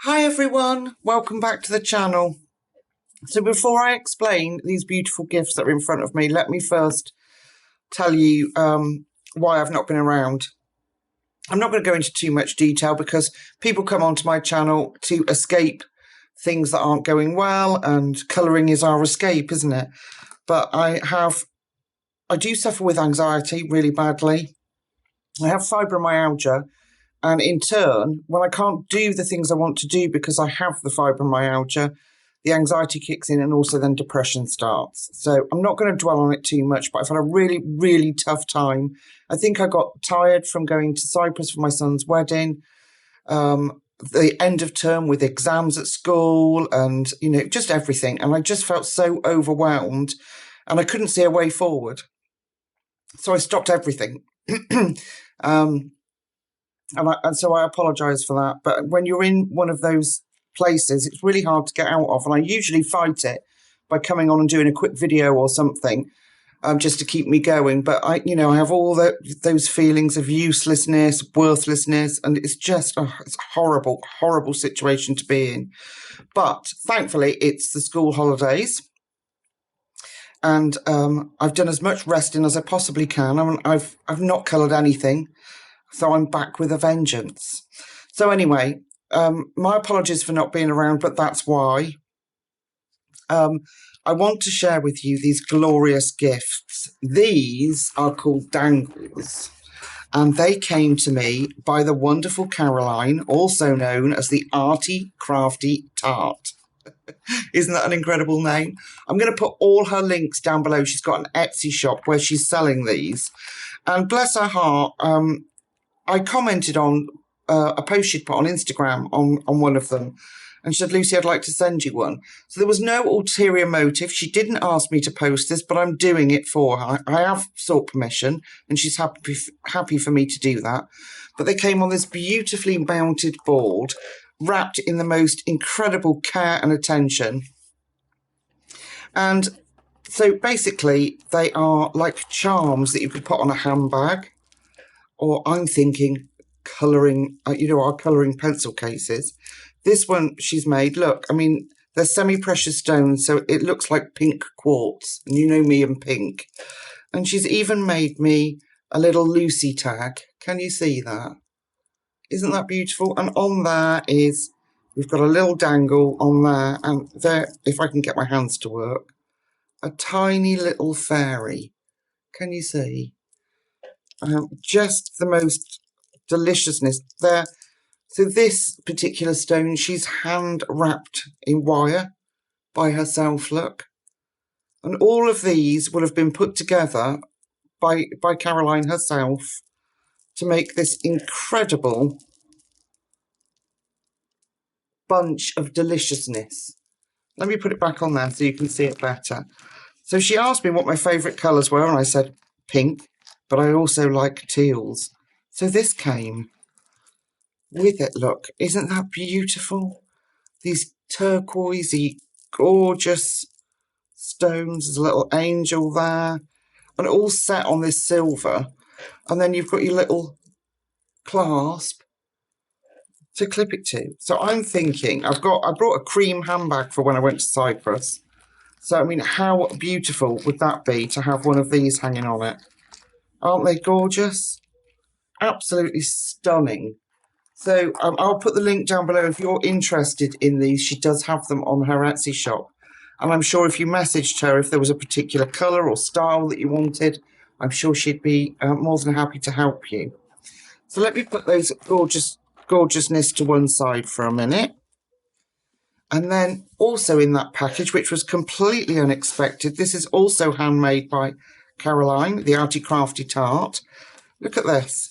Hi everyone, welcome back to the channel. So before I explain these beautiful gifts that are in front of me, let me first tell you why I've not been around. I'm not going to go into too much detail because people come onto my channel to escape things that aren't going well, and colouring is our escape, isn't it? But I do suffer with anxiety really badly. I have fibromyalgia. And in turn, when I can't do the things I want to do because I have the fibromyalgia, the anxiety kicks in and also then depression starts. So I'm not going to dwell on it too much, but I've had a really, really tough time. I think I got tired from going to Cyprus for my son's wedding, the end of term with exams at school and, just everything. And I just felt so overwhelmed and I couldn't see a way forward. So I stopped everything. And so I apologise for that. But when you're in one of those places, it's really hard to get out of. And I usually fight it by coming on and doing a quick video or something just to keep me going. But I have all those feelings of uselessness, worthlessness, and it's just it's a horrible, horrible situation to be in. But thankfully, it's the school holidays. And I've done as much resting as I possibly can. I've not coloured anything. So I'm back with a vengeance. So anyway, my apologies for not being around, but that's why. I want to share with you these glorious gifts. These are called dangles, and they came to me by the wonderful Caroline, also known as the Arty Crafty Tart. Isn't that an incredible name? I'm going to put all her links down below. She's got an Etsy shop where she's selling these. And bless her heart, I commented on a post she'd put on Instagram on one of them, and she said, Lucy, I'd like to send you one. So there was no ulterior motive. She didn't ask me to post this, but I'm doing it for her. I have sought permission, and she's happy for me to do that. But they came on this beautifully mounted board, wrapped in the most incredible care and attention. And so basically, they are like charms that you could put on a handbag. Or I'm thinking colouring, our colouring pencil cases. This one she's made, look, they're semi-precious stones, so it looks like pink quartz. And you know me and pink. And she's even made me a little Lucy tag. Can you see that? Isn't that beautiful? And on there we've got a little dangle on there. And there, if I can get my hands to work, a tiny little fairy. Can you see? Just the most deliciousness there. So this particular stone, she's hand wrapped in wire by herself, look. And all of these will have been put together by Caroline herself to make this incredible bunch of deliciousness. Let me put it back on there so you can see it better. So she asked me what my favourite colours were, and I said pink. But I also like teals. So this came with it, look. Isn't that beautiful? These turquoisey, gorgeous stones. There's a little angel there. And all set on this silver. And then you've got your little clasp to clip it to. So I'm thinking, I brought a cream handbag for when I went to Cyprus. So, how beautiful would that be to have one of these hanging on it? Aren't they gorgeous? Absolutely stunning. So I'll put the link down below if you're interested in these. She does have them on her Etsy shop. And I'm sure if you messaged her, if there was a particular colour or style that you wanted, I'm sure she'd be more than happy to help you. So let me put those gorgeousness to one side for a minute. And then also in that package, which was completely unexpected, this is also handmade by Caroline, the Arty Crafty Tart. Look at this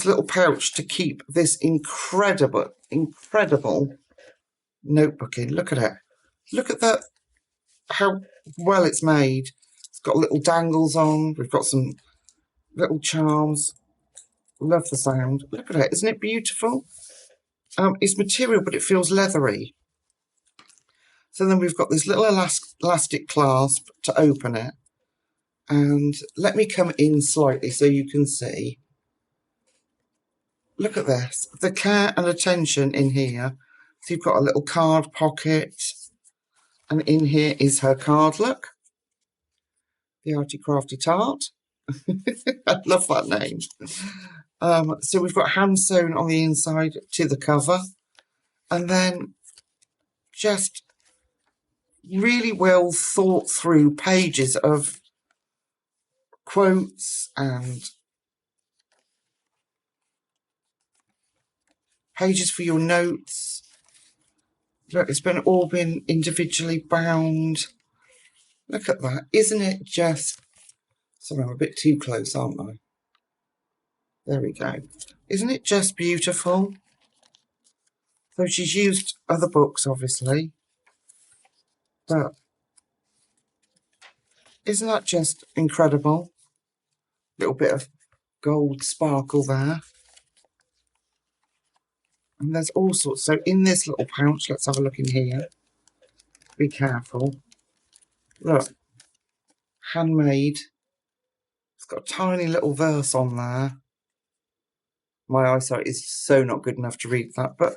little pouch to keep this incredible notebook in. Look at it. Look at that, how well it's made. It's got little dangles on. We've got some little charms. Love the sound. Look at it. Isn't it beautiful? It's material, but it feels leathery. So then we've got this little elastic clasp to open it. And let me come in slightly so you can see. Look at this. The care and attention in here So you've got a little card pocket, and in here is her card, look. The Arty Crafty Tart. I love that name. So we've got hand sewn on the inside to the cover, and then just really well thought through pages of quotes and pages for your notes. Look, it's all been individually bound. Look at that. Isn't it just... Sorry, I'm a bit too close, aren't I? There we go. Isn't it just beautiful? So she's used other books, obviously. But isn't that just incredible? Little bit of gold sparkle there. And there's all sorts. So in this little pouch, let's have a look in here. Be careful. Look. Handmade. It's got a tiny little verse on there. My eyesight is so not good enough to read that. But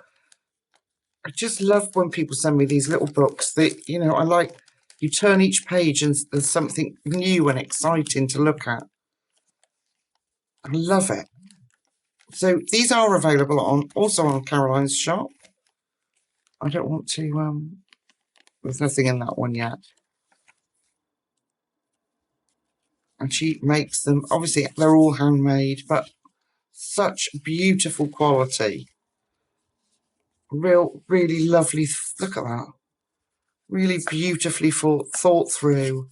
I just love when people send me these little books that, you know, I like. You turn each page and there's something new and exciting to look at. I love it. So these are available also on Caroline's shop. I don't want to, there's nothing in that one yet. And she makes them, obviously they're all handmade, but such beautiful quality. Really lovely, look at that. Really beautifully thought through.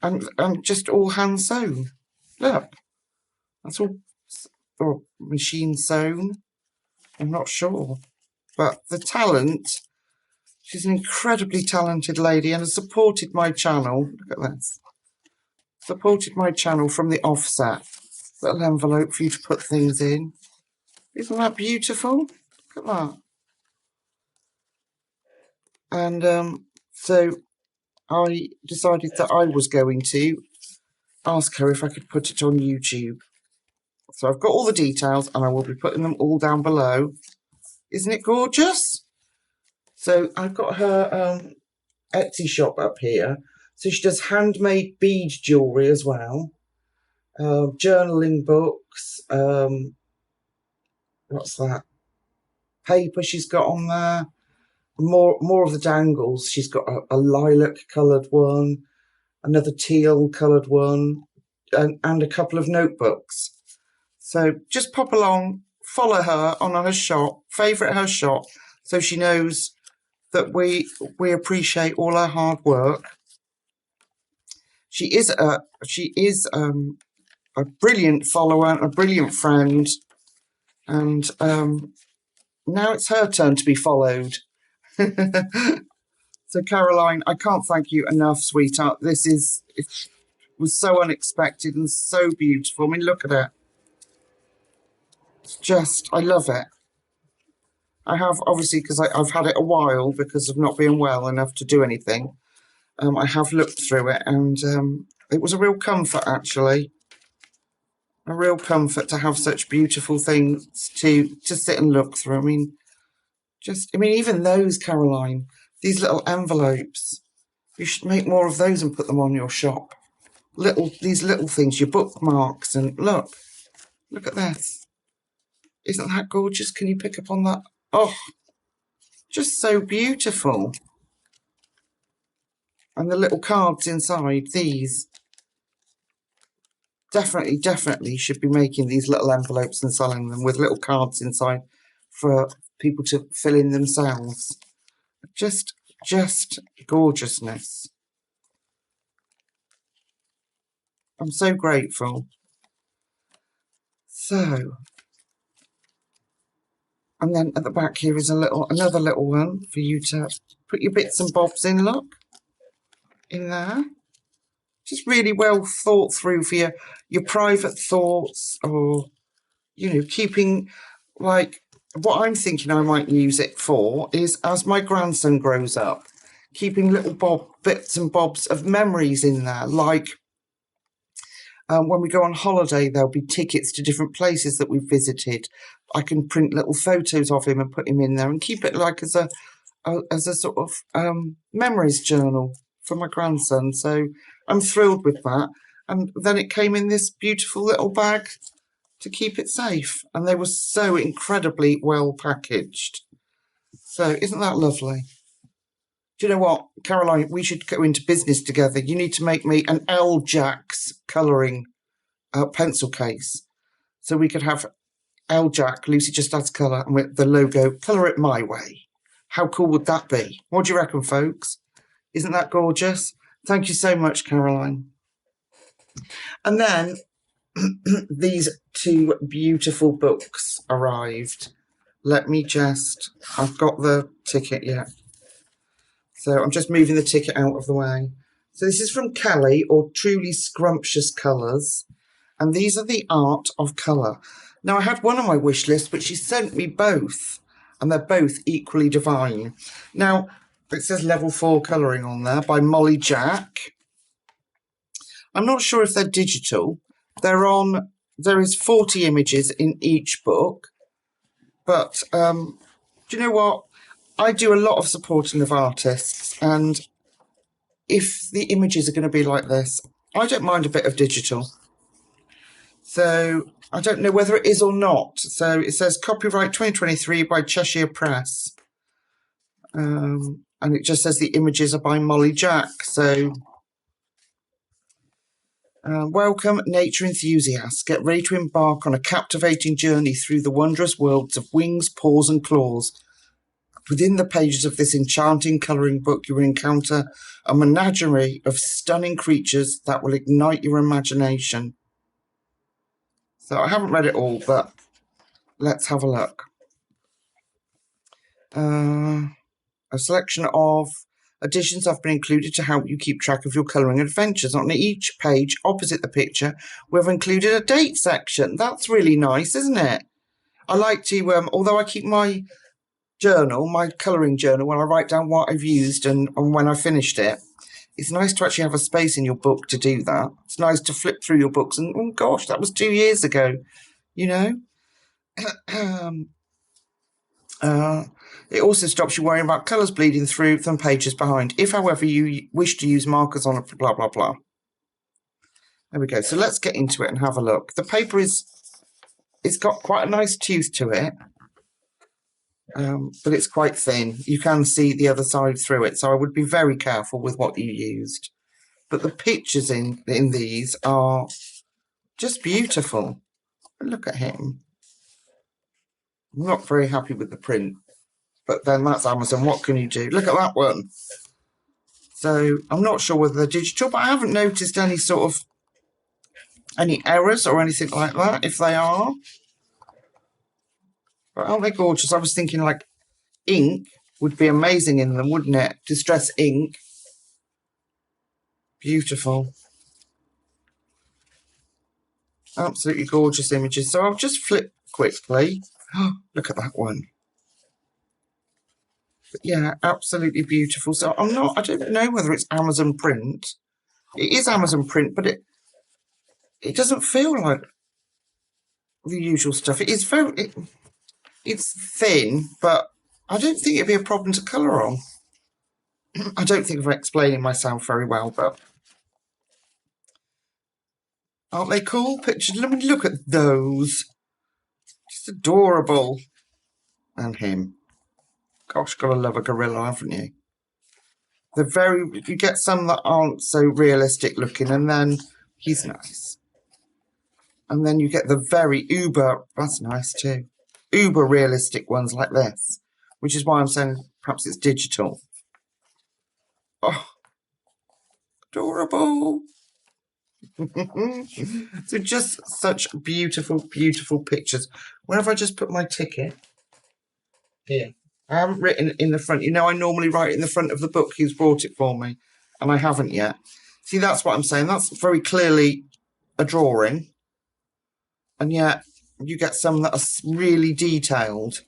And just all hand sewn. Look, that's all or machine sewn. I'm not sure. But the talent, she's an incredibly talented lady and has supported my channel. Look at this. Supported my channel from the offset. Little envelope for you to put things in. Isn't that beautiful? Look at that. And so I decided that I was going to ask her if I could put it on YouTube. So I've got all the details and I will be putting them all down below. Isn't it gorgeous? So I've got her Etsy shop up here. So she does handmade bead jewellery as well. Journaling books. What's that? Paper she's got on there. More of the dangles. She's got a lilac coloured one, another teal coloured one, and a couple of notebooks. So just pop along, follow her on her shop, favourite her shop, so she knows that we appreciate all her hard work. She is a brilliant follower, a brilliant friend, and now it's her turn to be followed. So Caroline, I can't thank you enough, sweetheart. It was so unexpected and so beautiful. I mean, look at it. It's just, I love it. I have, obviously, because I've had it a while because of not being well enough to do anything. I have looked through it, and it was a real comfort, actually. A real comfort to have such beautiful things to sit and look through. I mean, even those, Caroline, these little envelopes, you should make more of those and put them on your shop. These little things, your bookmarks, and look at this. Isn't that gorgeous? Can you pick up on that? Oh, just so beautiful. And the little cards inside, these. Definitely should be making these little envelopes and selling them with little cards inside for people to fill in themselves. Just gorgeousness. I'm so grateful. So, and then at the back here is another little one for you to put your bits and bobs in, look, in there. Just really well thought through for your private thoughts, or, you know, keeping, like, what I'm thinking I might use it for is, as my grandson grows up, keeping little bits and bobs of memories in there, like When we go on holiday, there'll be tickets to different places that we've visited. I can print little photos of him and put him in there and keep it like as a sort of memories journal for my grandson. So I'm thrilled with that. And then it came in this beautiful little bag to keep it safe. And they were so incredibly well packaged. So isn't that lovely? Do you know what, Caroline? We should go into business together. You need to make me an L-Jack's colouring pencil case. So we could have L-Jack, Lucy Just Adds Colour, and with the logo, Colour It My Way. How cool would that be? What do you reckon, folks? Isn't that gorgeous? Thank you so much, Caroline. And then these two beautiful books arrived. Let me just... I've got the ticket yet. So I'm just moving the ticket out of the way. So this is from Kelly, or Truly Scrumptious Colours. And these are the Art of Colour. Now, I had one on my wish list, but she sent me both. And they're both equally divine. Now, it says level 4 colouring on there by Molly Jack. I'm not sure if they're digital. There is 40 images in each book. But do you know what? I do a lot of supporting of artists, and if the images are going to be like this, I don't mind a bit of digital. So I don't know whether it is or not. So it says copyright 2023 by Cheshire Press. And it just says the images are by Molly Jack. So welcome, nature enthusiasts. Get ready to embark on a captivating journey through the wondrous worlds of wings, paws and claws. Within the pages of this enchanting colouring book, you will encounter a menagerie of stunning creatures that will ignite your imagination. So I haven't read it all, but let's have a look. A selection of additions have been included to help you keep track of your colouring adventures. On each page, opposite the picture, we've included a date section. That's really nice, isn't it? I like to, although I keep my journal, my colouring journal, when I write down what I've used and when I finished it, it's nice to actually have a space in your book to do that. It's nice to flip through your books and, oh gosh, that was 2 years ago, you know? It also stops you worrying about colours bleeding through from pages behind. If, however, you wish to use markers on it, blah, blah, blah. There we go. So let's get into it and have a look. The paper it's got quite a nice tooth to it. But it's quite thin. You can see the other side through it, so I would be very careful with what you used. But the pictures in these are just beautiful. Look at him. I'm not very happy with the print, but then that's Amazon. What can you do? Look at that one. So I'm not sure whether they're digital, but I haven't noticed any errors or anything like that, if they are. But aren't they gorgeous? I was thinking like ink would be amazing in them, wouldn't it? Distress ink. Beautiful. Absolutely gorgeous images. So I'll just flip quickly. Look at that one. But yeah, absolutely beautiful. So I don't know whether it's Amazon print. It is Amazon print, but it doesn't feel like the usual stuff. It is it's thin, but I don't think it'd be a problem to colour on. I don't think I'm explaining myself very well, but aren't they cool pictures? Let me look at those. Just adorable. And him. Gosh, gotta love a gorilla, haven't you? You get some that aren't so realistic looking, and then he's nice. And then you get the very that's nice too, uber realistic ones like this, which is why I'm saying perhaps it's digital. Oh, adorable. So just such beautiful, beautiful pictures. Where have I just put my ticket? Here. I haven't written in the front. You know, I normally write in the front of the book who's brought it for me, and I haven't yet. See, that's what I'm saying. That's very clearly a drawing, and yet you get some that are really detailed,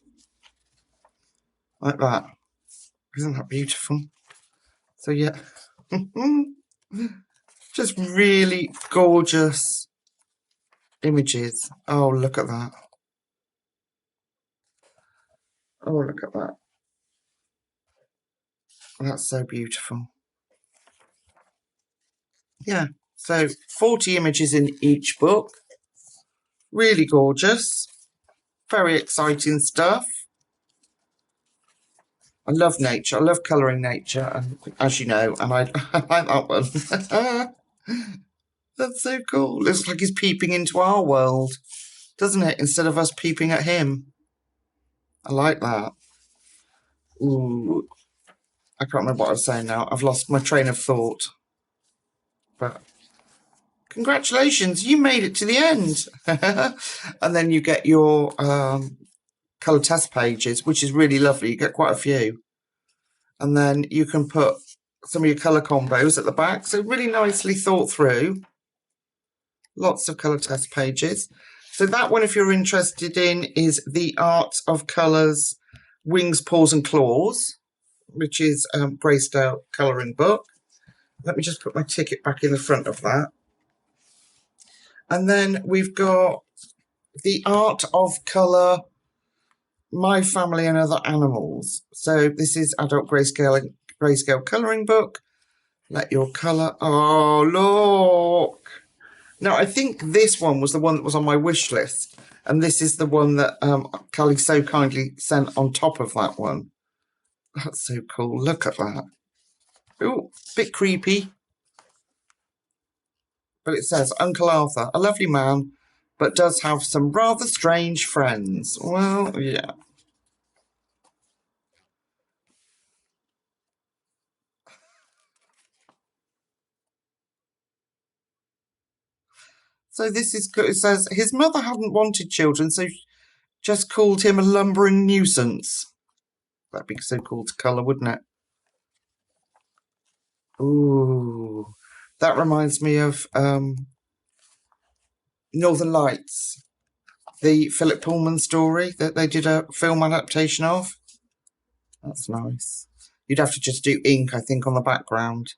like that. Isn't that beautiful? So yeah, Just really gorgeous images. Oh, look at that. Oh, look at that. That's so beautiful. Yeah, so 40 images in each book. Really gorgeous. Very exciting stuff. I love nature. I love colouring nature, and as you know, and I like that one. That's so cool. Looks like he's peeping into our world, doesn't it? Instead of us peeping at him. I like that. Ooh, I can't remember what I was saying now. I've lost my train of thought. But congratulations, you made it to the end. And then you get your colour test pages, which is really lovely. You get quite a few. And then you can put some of your colour combos at the back. So really nicely thought through. Lots of colour test pages. So that one, if you're interested in, is The Art of Colours, Wings, Paws and Claws, which is a Grayscale colouring book. Let me just put my ticket back in the front of that. And then we've got The Art of Colour, My Family and Other Animals. So this is adult grayscale colouring book. Let your colour... Oh, look! Now, I think this one was the one that was on my wish list. And this is the one that Callie so kindly sent on top of that one. That's so cool. Look at that. Ooh, bit creepy. But it says, Uncle Arthur, a lovely man, but does have some rather strange friends. Well, yeah. So this is good. It says, his mother hadn't wanted children, so just called him a lumbering nuisance. That'd be so cool to colour, wouldn't it? Ooh. That reminds me of Northern Lights, the Philip Pullman story that they did a film adaptation of. That's nice. You'd have to just do ink, I think, on the background.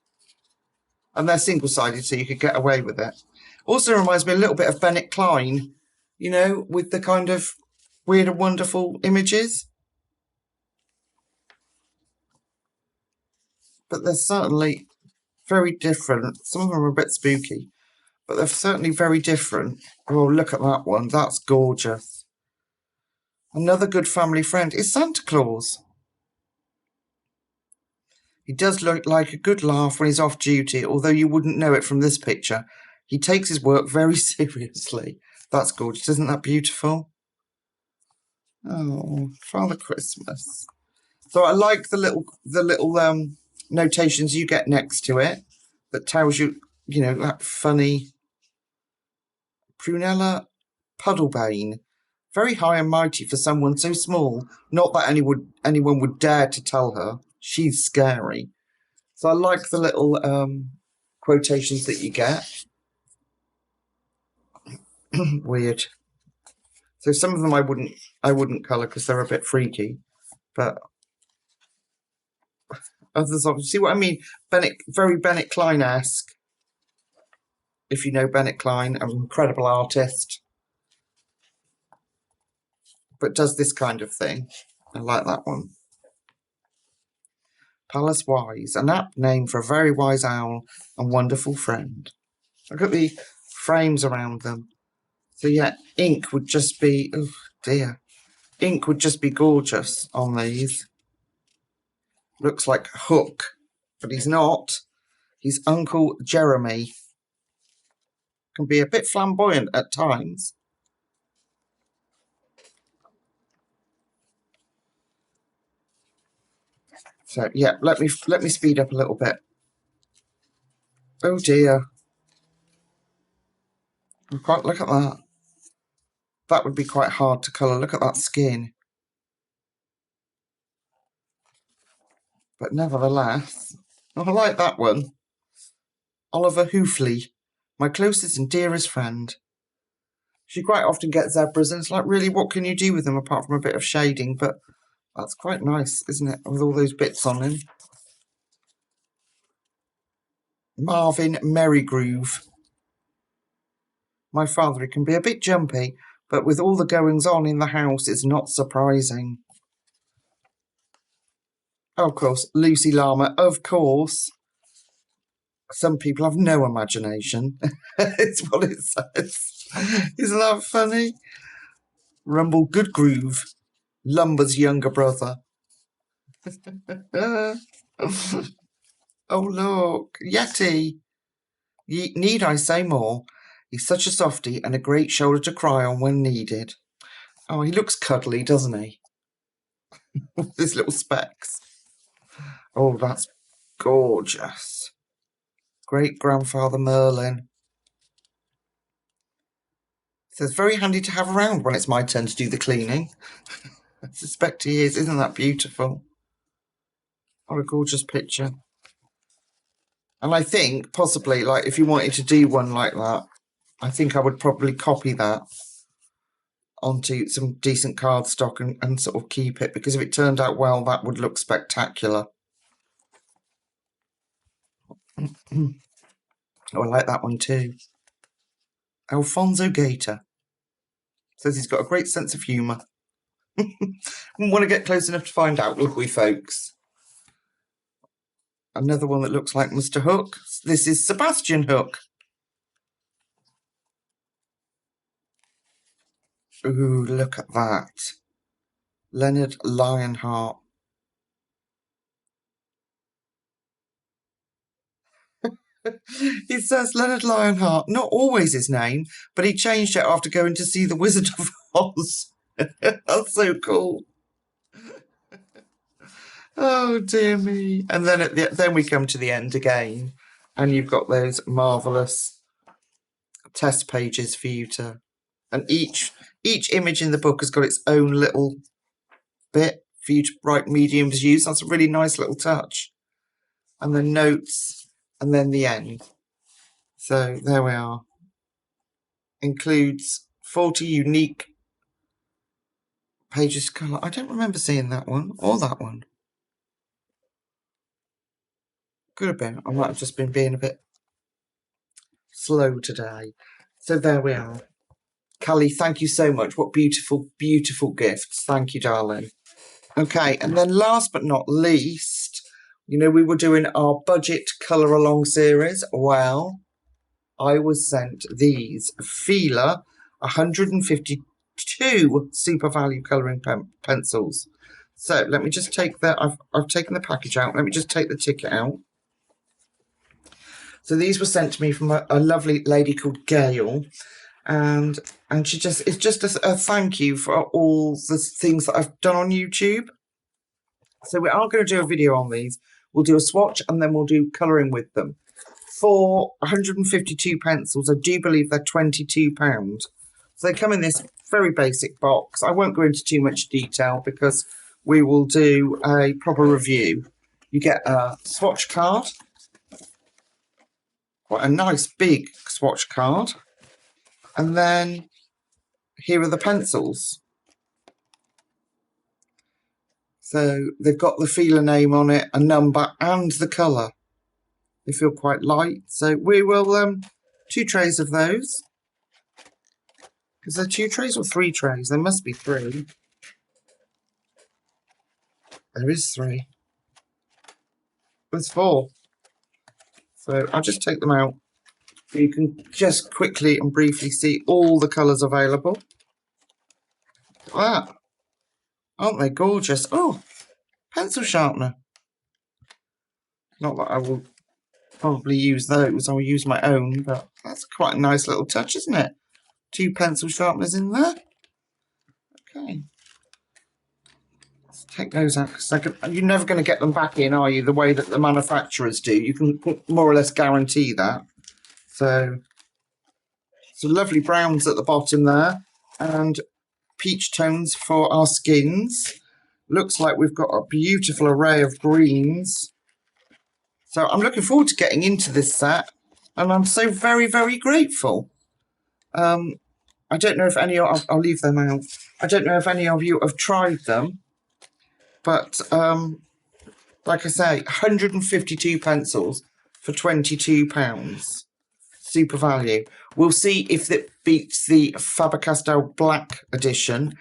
And they're single-sided, so you could get away with it. Also reminds me a little bit of Bennett Klein, you know, with the kind of weird and wonderful images. But they're certainly very different. Some of them are a bit spooky, but they're certainly very different. Oh, look at that one. That's gorgeous. Another good family friend is Santa Claus. He does look like a good laugh when he's off duty, although you wouldn't know it from this picture. He takes his work very seriously. That's gorgeous. Isn't that beautiful? Oh, Father Christmas. So I like the little notations you get next to it that tells you, you know, that funny Prunella Puddlebane. Very high and mighty for someone so small. Not that anyone would dare to tell her. She's scary. So I like the little quotations that you get. Weird. So some of them I wouldn't colour because they're a bit freaky, but others, see what I mean? Very Bennett Klein-esque. If you know Bennett Klein, an incredible artist, but does this kind of thing. I like that one. Palace Wise, an apt name for a very wise owl and wonderful friend. Look at the frames around them. So yeah, ink would just be, oh dear. Ink would just be gorgeous on these. Looks like Hook, but he's not. He's Uncle Jeremy. Can be a bit flamboyant at times. So yeah, let me speed up a little bit. Oh dear. Look at that. That would be quite hard to colour. Look at that skin. But nevertheless, I like that one. Oliver Hoofley, my closest and dearest friend. She quite often gets zebras, and it's like, really, what can you do with them apart from a bit of shading? But that's quite nice, isn't it, with all those bits on him? Marvin Merrygroove. My father, he can be a bit jumpy, but with all the goings on in the house, it's not surprising. Oh, of course, Lucy Llama, of course. Some people have no imagination. It's what it says. Isn't that funny? Rumble Good Groove, Lumber's younger brother. Oh, look, Yeti. Need I say more? He's such a softie and a great shoulder to cry on when needed. Oh, he looks cuddly, doesn't he? With his little specs. Oh, that's gorgeous. Great-grandfather Merlin. Says, very handy to have around when it's my turn to do the cleaning. I suspect he is. Isn't that beautiful? What a gorgeous picture. And I think, possibly, like, if you wanted to do one like that, I think I would probably copy that onto some decent cardstock and sort of keep it, because if it turned out well, that would look spectacular. Oh, I like that one too. Alfonso Gator says he's got a great sense of humour. Want to get close enough to find out, look we folks. Another one that looks like Mr. Hook. This is Sebastian Hook. Ooh, look at that. Leonard Lionheart. It says Leonard Lionheart, not always his name, but he changed it after going to see The Wizard of Oz. That's so cool. Oh, dear me. And then then we come to the end again, and you've got those marvellous test pages for you to... And each image in the book has got its own little bit for you to write mediums use. That's a really nice little touch. And then notes, and then the end. So there we are. Includes 40 unique pages of colour. I don't remember seeing that one or that one. Could have been. I might have just been being a bit slow today. So there we are. Callie, thank you so much. What beautiful, beautiful gifts. Thank you, darling. Okay, and then last but not least, you know, we were doing our budget colour along series. Well, I was sent these Fila 152 super value colouring pencils. So let me just take I've taken the package out. Let me just take the ticket out. So these were sent to me from a lovely lady called Gail, and it's just a thank you for all the things that I've done on YouTube. So we are going to do a video on these. We'll do a swatch and then we'll do colouring with them. For 152 pencils, I do believe they're £22. So they come in this very basic box. I won't go into too much detail because we will do a proper review. You get a swatch card. Quite a nice big swatch card. And then here are the pencils. So they've got the Fila name on it, a number and the colour. They feel quite light. So we will, 2 trays of those. Is there 2 trays or 3 trays? There must be 3. There is 3. There's 4. So I'll just take them out. So you can just quickly and briefly see all the colours available. Look at that. Aren't they gorgeous? Oh, pencil sharpener. Not that I will probably use those. I'll use my own, but that's quite a nice little touch, isn't it? 2 pencil sharpeners in there. Okay. Let's take those out, because you're never going to get them back in, are you, the way that the manufacturers do. You can more or less guarantee that. So, some lovely browns at the bottom there, and peach tones for our skins. Looks like we've got a beautiful array of greens. So I'm looking forward to getting into this set, and I'm so very, very grateful. I don't know if any of... I'll leave them out. I don't know if any of you have tried them, but like I say, 152 pencils for £22. Super value. We'll see if it beats the Faber-Castell Black edition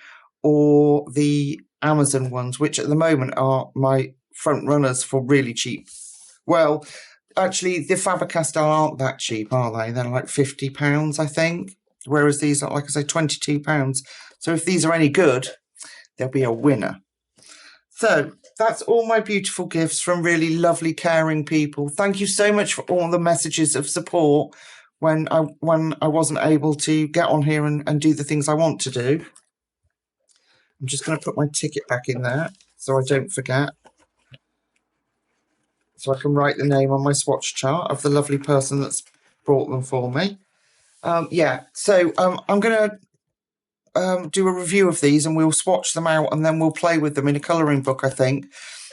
or the Amazon ones, which at the moment are my front runners for really cheap. Well, actually, the Faber-Castell aren't that cheap, are they? They're like £50, I think. Whereas these are, like I say, £22. So if these are any good, there'll be a winner. So that's all my beautiful gifts from really lovely, caring people. Thank you so much for all the messages of support when I wasn't able to get on here and do the things I want to do. I'm just going to put my ticket back in there so I don't forget. So I can write the name on my swatch chart of the lovely person that's brought them for me. Yeah, so I'm going to do a review of these and we'll swatch them out and then we'll play with them in a colouring book, I think.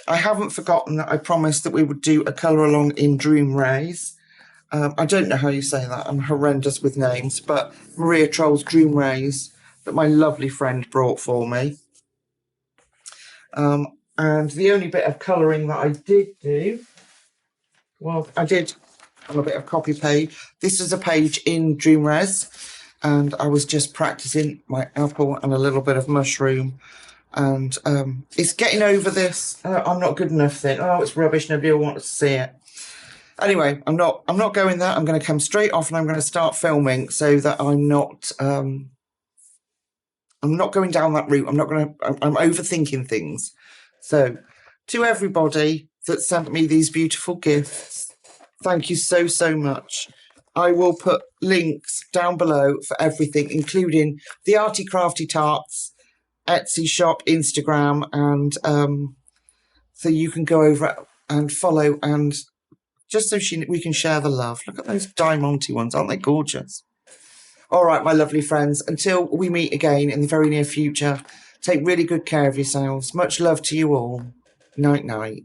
I haven't forgotten that I promised that we would do a colour along in Dream Rays. I don't know how you say that. I'm horrendous with names, but Maria Troll's Dream Rays that my lovely friend brought for me. And the only bit of colouring that I did do, well, I did on a bit of copy page. This is a page in Dream Res, and I was just practicing my apple and a little bit of mushroom. And it's getting over this. I'm not good enough thing. Oh, it's rubbish. Nobody will want to see it. Anyway, I'm not going there. I'm going to come straight off and I'm going to start filming so that I'm not going down that route. I'm overthinking things. So to everybody that sent me these beautiful gifts, thank you so, so much. I will put links down below for everything, including the Arty Crafty Tarts Etsy shop, Instagram, and so you can go over and follow and just so we can share the love. Look at those Diamante ones. Aren't they gorgeous? All right, my lovely friends, until we meet again in the very near future, take really good care of yourselves. Much love to you all. Night, night.